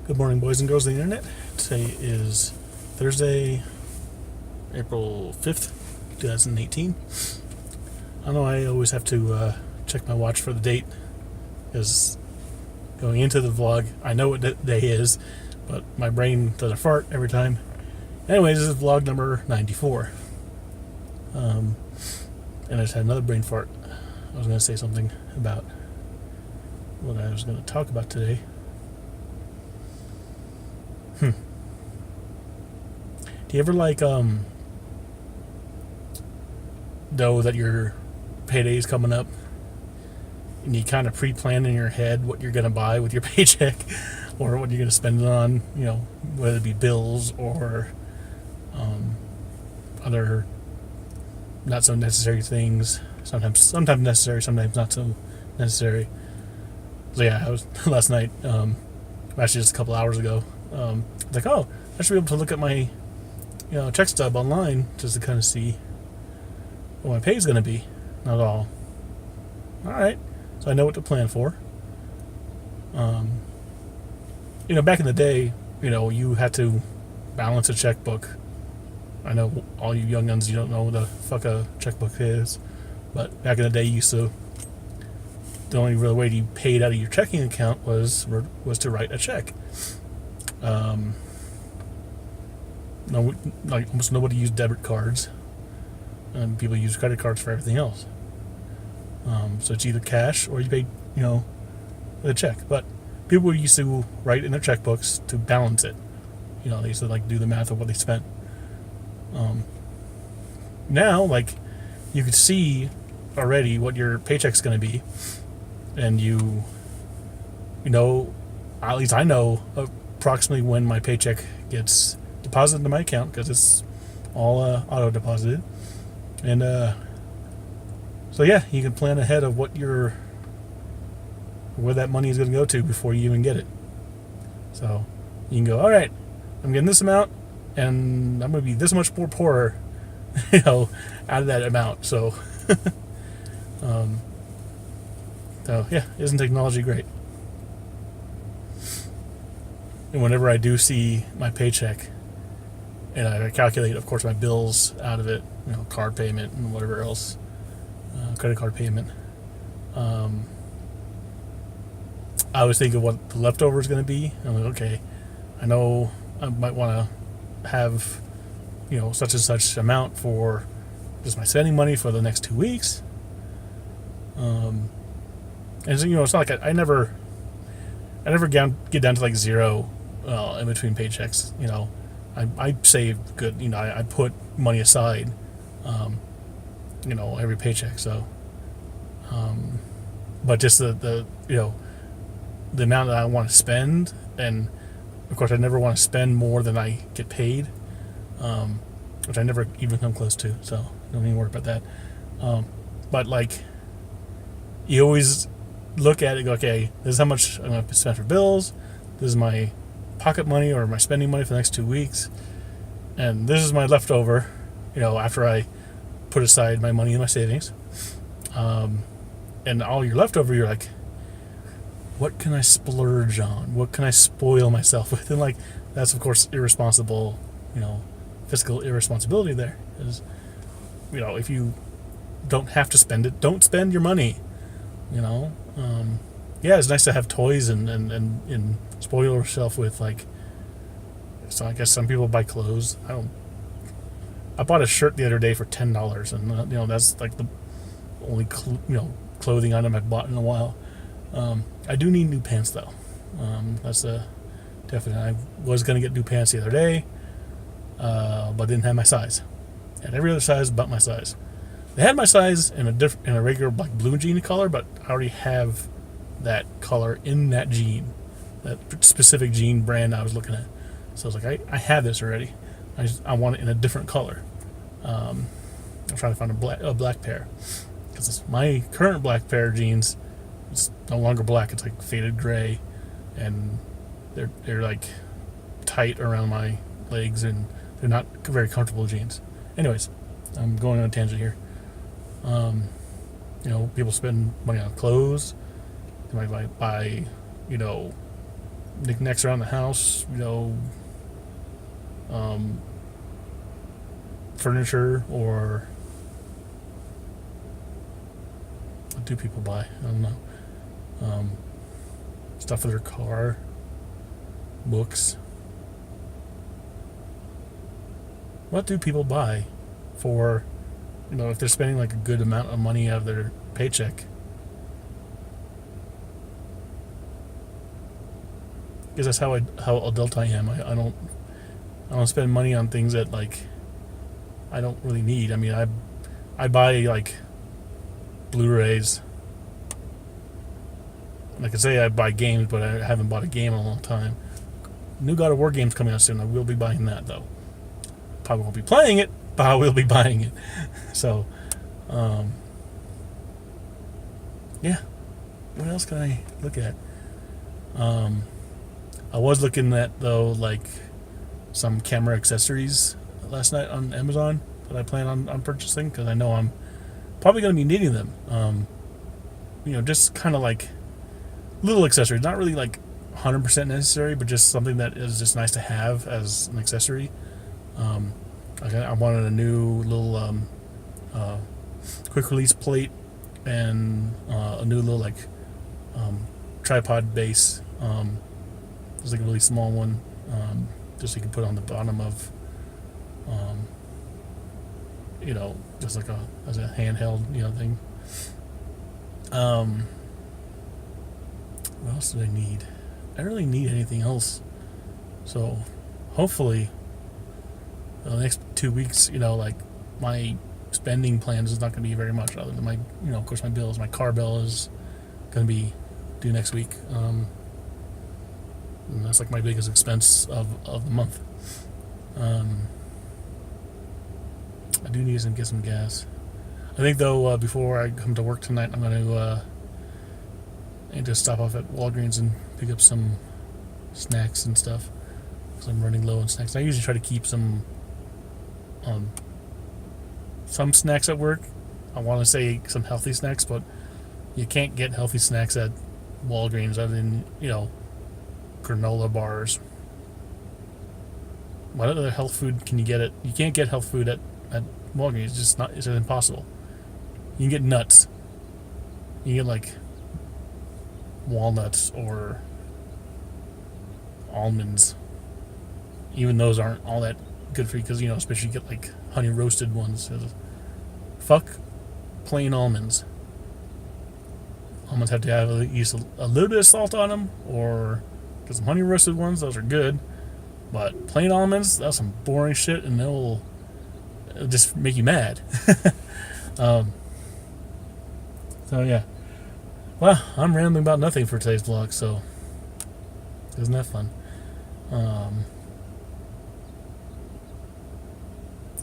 Good morning, boys and girls of the internet. Today is Thursday, April 5th, 2018. I know I always have to check my watch for the date because going into the vlog, I know what day is, but my brain does a fart every time. Anyways, this is vlog number 94. And I just had another brain fart. I was going to say something about what I was going to talk about today. Do you ever know that your payday's coming up and you kind of pre-plan in your head what you're going to buy with your paycheck or what you're going to spend it on, whether it be bills or other not so necessary things, sometimes necessary, sometimes not so necessary. So yeah, I was last night, actually just a couple hours ago, I was like, oh, I should be able to look at my check stub online just to kind of see what my pay is going to be. Not all. All right, so I know what to plan for. Back in the day, you had to balance a checkbook. I know all you young guns, you don't know what the fuck a checkbook is, but back in the day, the only real way you paid out of your checking account was to write a check. No, almost nobody used debit cards, and people use credit cards for everything else. So it's either cash or you pay, with a check. But people used to write in their checkbooks to balance it. They used to do the math of what they spent. Now, you could see already what your paycheck's going to be, and at least I know approximately when my paycheck gets deposited into my account because it's all auto deposited, and so yeah, you can plan ahead of where that money is going to go to before you even get it. So you can go, all right, I'm getting this amount, and I'm going to be this much more poorer, out of that amount. So, so yeah, isn't technology great? And whenever I do see my paycheck, and I calculate, of course, my bills out of it, card payment and whatever else, credit card payment, I always think of what the leftover is going to be. I'm like, okay, I know I might want to have, such and such amount for just my spending money for the next 2 weeks. And so, it's not like I never get down to zero in between paychecks. I save good. I put money aside, every paycheck. So, but just the amount that I want to spend, and of course I never want to spend more than I get paid, which I never even come close to. So don't even worry about that. But you always look at it and go, okay, this is how much I'm going to spend for bills. This is my pocket money or my spending money for the next 2 weeks. And this is my leftover, after I put aside my money in my savings. And all your leftover, you're like, what can I splurge on? What can I spoil myself with? And that's of course irresponsible, fiscal irresponsibility there. Is, if you don't have to spend it, don't spend your money. Yeah, it's nice to have toys and spoil yourself with so I guess some people buy clothes. I bought a shirt the other day for $10, and that's the only clothing item I've bought in a while. I do need new pants though. That's a definite. I was gonna get new pants the other day, but didn't have my size. Had every other size but my size. They had my size in a regular blue jean color, but I already have that color in that jean, that specific jean brand I was looking at. So I was like, I have this already. I want it in a different color. I'm trying to find a black pair, because my current black pair of jeans, it's no longer black. It's faded gray, and they're tight around my legs, and they're not very comfortable jeans. Anyways, I'm going on a tangent here. People spend money on clothes. They might buy, knickknacks around the house, um, furniture, or what do people buy? I don't know. Um, Stuff for their car, books. What do people buy for, if they're spending like a good amount of money out of their paycheck? Because that's how adult I am. I don't spend money on things that like I don't really need. I mean, I buy like Blu-rays. Like I say, I buy games, but I haven't bought a game in a long time. New God of War game's coming out soon. I will be buying that though. Probably won't be playing it, but I will be buying it. So, yeah. What else can I look at? I was looking at though like some camera accessories last night on Amazon that I plan on purchasing because I know I'm probably going to be needing them. Just kind of like little accessories, not really like 100% necessary, but just something that is just nice to have as an accessory. I wanted a new little quick release plate and a new little like tripod base. Just like a really small one, just so you can put on the bottom of, just like as a handheld, thing. What else did I need? I don't really need anything else. So, hopefully, the next 2 weeks, like my spending plans is not going to be very much other than my, of course, my bills. My car bill is going to be due next week. And that's like my biggest expense of the month. I do need to get some gas. I think though, before I come to work tonight, I'm going to need to stop off at Walgreens and pick up some snacks and stuff because I'm running low on snacks. I usually try to keep some snacks at work. I want to say some healthy snacks, but you can't get healthy snacks at Walgreens other than granola bars. What other health food can you get at? You can't get health food at Walgreens. It's just not. It's impossible. You can get nuts. You can get like walnuts or almonds. Even those aren't all that good for you because especially you get like honey roasted ones. Fuck plain almonds. Almonds have to have at least a little bit of salt on them, or because some honey roasted ones, those are good. But plain almonds, that's some boring shit, and it'll just make you mad. So yeah. Well, I'm rambling about nothing for today's vlog, so isn't that fun?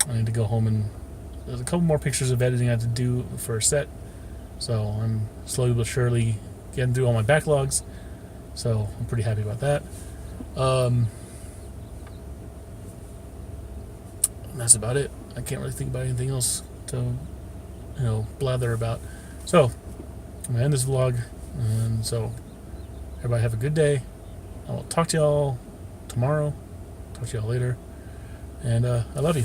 I need to go home and there's a couple more pictures of editing I have to do for a set. So I'm slowly but surely getting through all my backlogs. So I'm pretty happy about that. And that's about it. I can't really think about anything else to, blather about. So I'm gonna end this vlog, and so everybody have a good day. I will talk to y'all tomorrow. Talk to y'all later, and I love you.